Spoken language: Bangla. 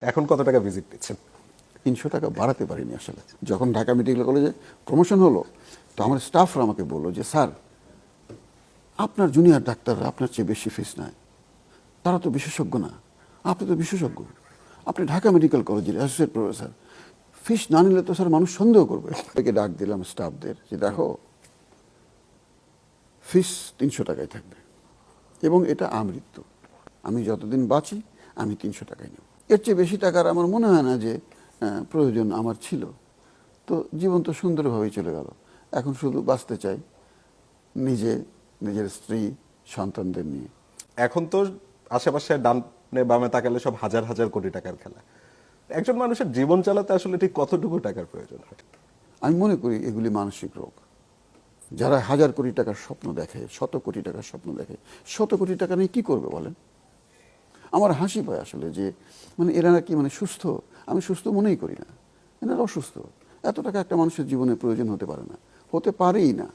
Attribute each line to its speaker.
Speaker 1: এখন কত টাকা ভিজিট দিচ্ছেন?
Speaker 2: 300 টাকা বাড়াতে পারিনি আসলে। যখন ঢাকা মেডিকেল কলেজে প্রমোশন হলো, তো আমার স্টাফরা আমাকে বললো যে স্যার, আপনার জুনিয়র ডাক্তাররা আপনার চেয়ে বেশি ফিস নেয়, তারা তো বিশেষজ্ঞ না, আপনি তো বিশেষজ্ঞ, আপনি ঢাকা মেডিকেল কলেজের অ্যাসোসিয়েট প্রফেসর, ফিস না নিলে তো স্যার মানুষ সন্দেহ করবে। তাকে ডাক দিলাম স্টাফদের যে দেখো, ফিস 300 টাকায় থাকবে এবং এটা আমৃত্যু, আমি যতদিন বাঁচি আমি 300 টাকায় নেব, এর চেয়ে বেশি টাকার আমার মনে হয় না যে প্রয়োজন আমার ছিল। তো জীবন তো সুন্দরভাবেই চলে গেল, এখন শুধু বাঁচতে চাই নিজে, নিজের স্ত্রী, সন্তানদের নিয়ে।
Speaker 1: এখন তো আশেপাশে ডানে বামে তাকালে সব হাজার হাজার কোটি টাকার খেলা। একজন মানুষের জীবন চালাতে আসলে ঠিক কতটুকু টাকার প্রয়োজন হয়?
Speaker 2: আমি মনে করি এগুলি মানসিক রোগ। যারা হাজার কোটি টাকার স্বপ্ন দেখে, শত কোটি টাকার স্বপ্ন দেখে, শত কোটি টাকা নিয়ে কী করবে বলেন? আমার হাসি পায় আসলে যে মানে এরা নাকি মানে সুস্থ। আমি সুস্থ মনেই করি না, এনারা অসুস্থ। এত টাকা একটা মানুষের জীবনে প্রয়োজন হতে পারে না, হতে পারেই না।